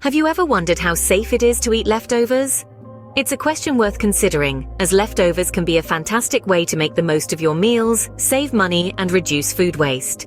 Have you ever wondered how safe it is to eat leftovers? It's a question worth considering, as leftovers can be a fantastic way to make the most of your meals, save money, and reduce food waste.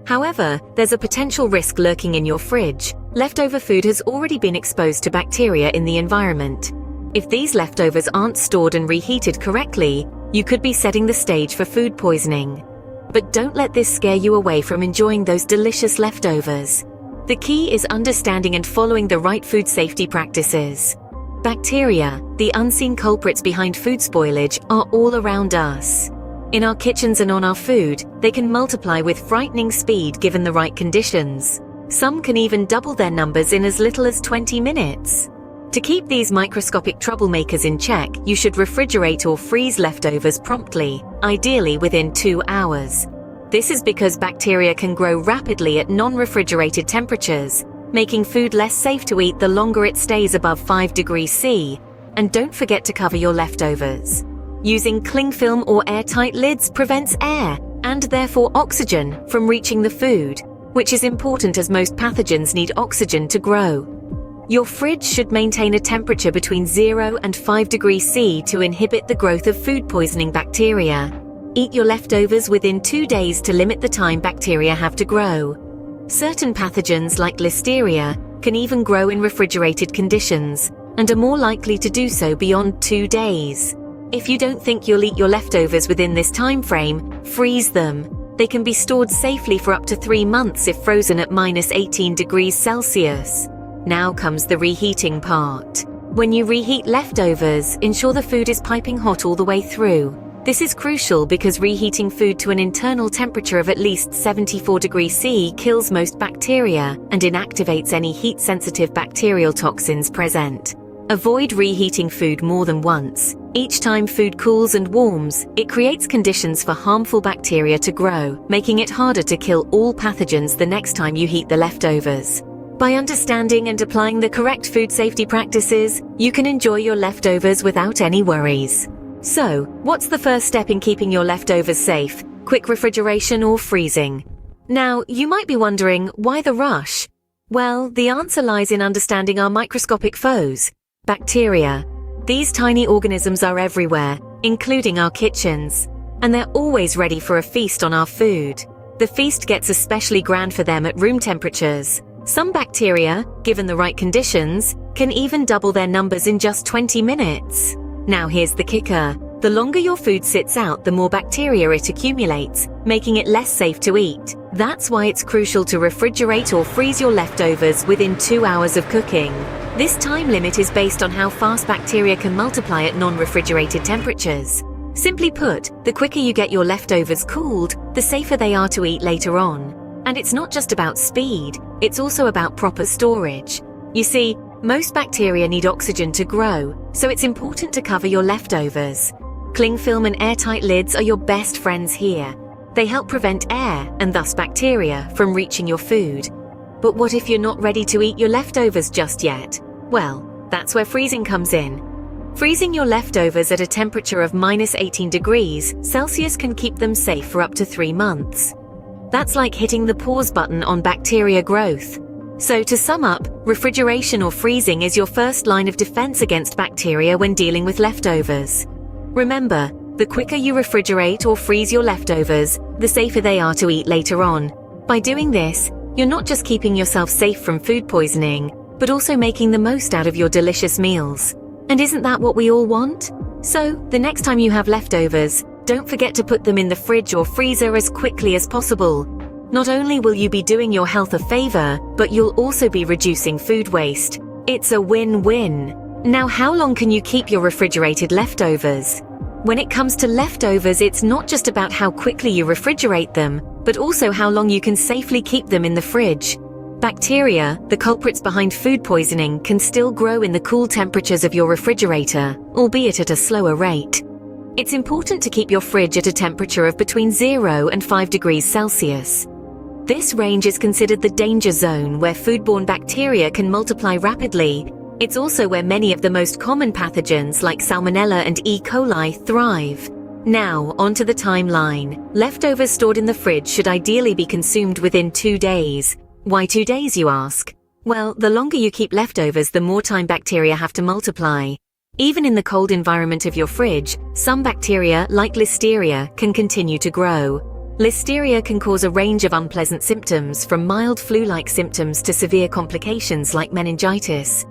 However, there's a potential risk lurking in your fridge. Leftover food has already been exposed to bacteria in the environment. If these leftovers aren't stored and reheated correctly, you could be setting the stage for food poisoning. But don't let this scare you away from enjoying those delicious leftovers. The key is understanding and following the right food safety practices. Bacteria, the unseen culprits behind food spoilage, are all around us. In our kitchens and on our food, they can multiply with frightening speed given the right conditions. Some can even double their numbers in as little as 20 minutes. To keep these microscopic troublemakers in check, you should refrigerate or freeze leftovers promptly, ideally within 2 hours. This is because bacteria can grow rapidly at non-refrigerated temperatures, making food less safe to eat the longer it stays above 5 degrees C. And don't forget to cover your leftovers. Using cling film or airtight lids prevents air, and therefore oxygen, from reaching the food, which is important as most pathogens need oxygen to grow. Your fridge should maintain a temperature between 0 and 5 degrees C to inhibit the growth of food poisoning bacteria. Eat your leftovers within 2 days to limit the time bacteria have to grow. Certain pathogens like listeria can even grow in refrigerated conditions and are more likely to do so beyond 2 days. If you don't think you'll eat your leftovers within this time frame, freeze them. They can be stored safely for up to 3 months if frozen at -18 degrees Celsius. Now comes the reheating part. When you reheat leftovers, ensure the food is piping hot all the way through. This is crucial because reheating food to an internal temperature of at least 74 degrees C kills most bacteria and inactivates any heat-sensitive bacterial toxins present. Avoid reheating food more than once. Each time food cools and warms, it creates conditions for harmful bacteria to grow, making it harder to kill all pathogens the next time you heat the leftovers. By understanding and applying the correct food safety practices, you can enjoy your leftovers without any worries. So, what's the first step in keeping your leftovers safe? Quick refrigeration or freezing? Now, you might be wondering, why the rush? Well, the answer lies in understanding our microscopic foes, bacteria. These tiny organisms are everywhere, including our kitchens, and they're always ready for a feast on our food. The feast gets especially grand for them at room temperatures. Some bacteria, given the right conditions, can even double their numbers in just 20 minutes. Now here's the kicker. The longer your food sits out, the more bacteria it accumulates, making it less safe to eat. That's why it's crucial to refrigerate or freeze your leftovers within 2 hours of cooking. This time limit is based on how fast bacteria can multiply at non-refrigerated temperatures. Simply put, the quicker you get your leftovers cooled, the safer they are to eat later on. And it's not just about speed, it's also about proper storage. You see, most bacteria need oxygen to grow, so it's important to cover your leftovers. Cling film and airtight lids are your best friends here. They help prevent air, and thus bacteria, from reaching your food. But what if you're not ready to eat your leftovers just yet? Well, that's where freezing comes in. Freezing your leftovers at a temperature of -18 degrees Celsius can keep them safe for up to 3 months. That's like hitting the pause button on bacteria growth. So to sum up, refrigeration or freezing is your first line of defense against bacteria when dealing with leftovers. Remember, the quicker you refrigerate or freeze your leftovers, the safer they are to eat later on. By doing this, you're not just keeping yourself safe from food poisoning, but also making the most out of your delicious meals. And isn't that what we all want? So, the next time you have leftovers, don't forget to put them in the fridge or freezer as quickly as possible. Not only will you be doing your health a favor, but you'll also be reducing food waste. It's a win-win. Now, how long can you keep your refrigerated leftovers? When it comes to leftovers, it's not just about how quickly you refrigerate them, but also how long you can safely keep them in the fridge. Bacteria, the culprits behind food poisoning, can still grow in the cool temperatures of your refrigerator, albeit at a slower rate. It's important to keep your fridge at a temperature of between 0 and 5 degrees Celsius. This range is considered the danger zone where foodborne bacteria can multiply rapidly. It's also where many of the most common pathogens like Salmonella and E. coli thrive. Now, onto the timeline. Leftovers stored in the fridge should ideally be consumed within 2 days. Why 2 days, you ask? Well, the longer you keep leftovers, the more time bacteria have to multiply. Even in the cold environment of your fridge, some bacteria, like Listeria, can continue to grow. Listeria can cause a range of unpleasant symptoms, from mild flu-like symptoms to severe complications like meningitis.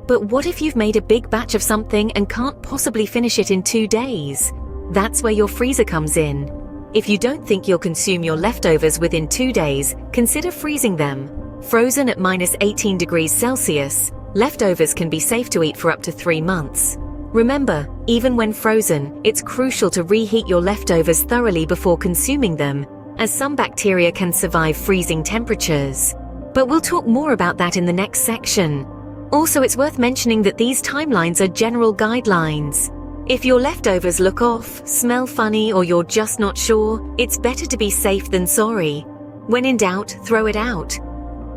But what if you've made a big batch of something and can't possibly finish it in 2 days? That's where your freezer comes in. If you don't think you'll consume your leftovers within 2 days, consider freezing them. Frozen at -18 degrees Celsius, leftovers can be safe to eat for up to 3 months. Remember, even when frozen, it's crucial to reheat your leftovers thoroughly before consuming them, as some bacteria can survive freezing temperatures. But we'll talk more about that in the next section. Also, it's worth mentioning that these timelines are general guidelines. If your leftovers look off, smell funny, or you're just not sure, it's better to be safe than sorry. When in doubt, throw it out.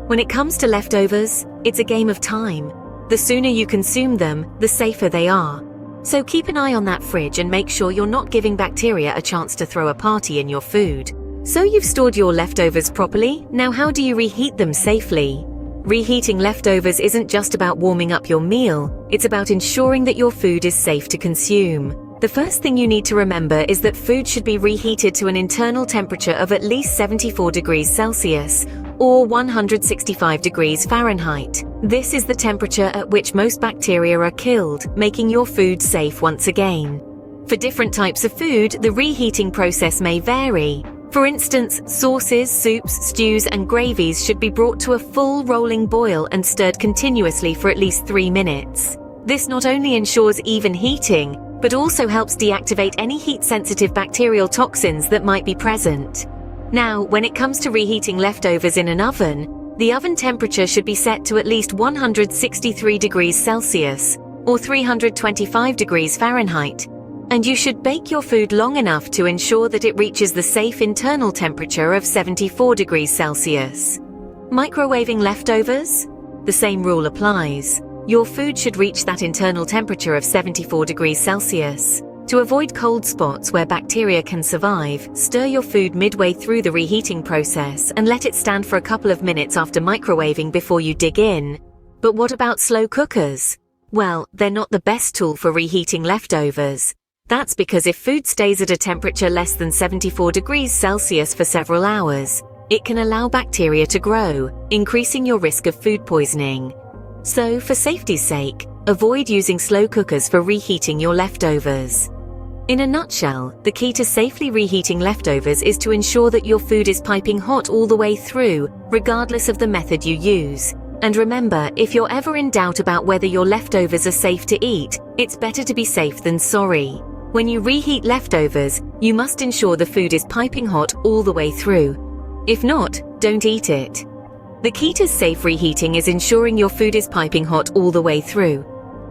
When it comes to leftovers, it's a game of time. The sooner you consume them, the safer they are. So keep an eye on that fridge and make sure you're not giving bacteria a chance to throw a party in your food. So you've stored your leftovers properly, now how do you reheat them safely? Reheating leftovers isn't just about warming up your meal, it's about ensuring that your food is safe to consume. The first thing you need to remember is that food should be reheated to an internal temperature of at least 74 degrees Celsius, or 165 degrees Fahrenheit. This is the temperature at which most bacteria are killed, making your food safe once again. For different types of food, the reheating process may vary. For instance, sauces, soups, stews, and gravies should be brought to a full rolling boil and stirred continuously for at least 3 minutes. This not only ensures even heating, but also helps deactivate any heat-sensitive bacterial toxins that might be present. Now, when it comes to reheating leftovers in an oven, the oven temperature should be set to at least 163 degrees Celsius, or 325 degrees Fahrenheit. And you should bake your food long enough to ensure that it reaches the safe internal temperature of 74 degrees Celsius. Microwaving leftovers? The same rule applies. Your food should reach that internal temperature of 74 degrees Celsius. To avoid cold spots where bacteria can survive, stir your food midway through the reheating process and let it stand for a couple of minutes after microwaving before you dig in. But what about slow cookers? Well, they're not the best tool for reheating leftovers. That's because if food stays at a temperature less than 74 degrees Celsius for several hours, it can allow bacteria to grow, increasing your risk of food poisoning. So, for safety's sake, avoid using slow cookers for reheating your leftovers. In a nutshell, the key to safely reheating leftovers is to ensure that your food is piping hot all the way through, regardless of the method you use. And remember, if you're ever in doubt about whether your leftovers are safe to eat, it's better to be safe than sorry. When you reheat leftovers, you must ensure the food is piping hot all the way through. If not, don't eat it. The key to safe reheating is ensuring your food is piping hot all the way through.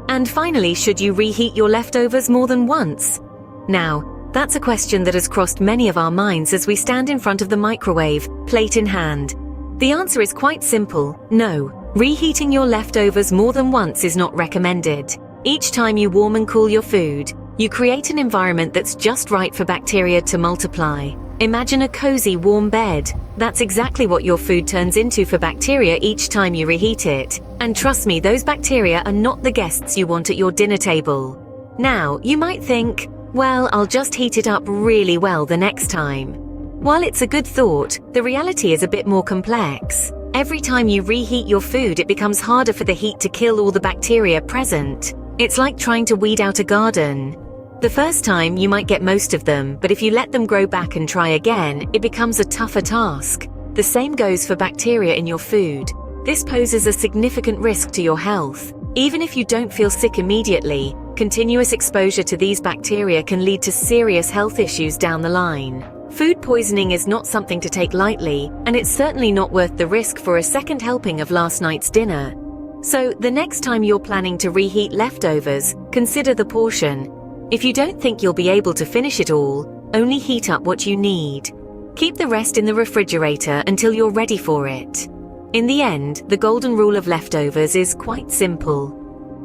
And finally, should you reheat your leftovers more than once? Now, that's a question that has crossed many of our minds as we stand in front of the microwave, plate in hand. The answer is quite simple: no. Reheating your leftovers more than once is not recommended. Each time you warm and cool your food, you create an environment that's just right for bacteria to multiply. Imagine a cozy, warm bed. That's exactly what your food turns into for bacteria each time you reheat it. And trust me, those bacteria are not the guests you want at your dinner table. Now, you might think, well, I'll just heat it up really well the next time. While it's a good thought, the reality is a bit more complex. Every time you reheat your food, it becomes harder for the heat to kill all the bacteria present. It's like trying to weed out a garden. The first time, you might get most of them, but if you let them grow back and try again, it becomes a tougher task. The same goes for bacteria in your food. This poses a significant risk to your health. Even if you don't feel sick immediately, continuous exposure to these bacteria can lead to serious health issues down the line. Food poisoning is not something to take lightly, and it's certainly not worth the risk for a second helping of last night's dinner. So, the next time you're planning to reheat leftovers, consider the portion. If you don't think you'll be able to finish it all, only heat up what you need. Keep the rest in the refrigerator until you're ready for it. In the end, the golden rule of leftovers is quite simple.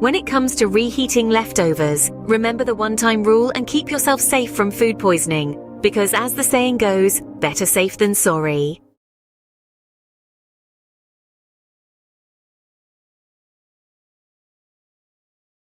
When it comes to reheating leftovers, remember the one-time rule and keep yourself safe from food poisoning, because as the saying goes, better safe than sorry.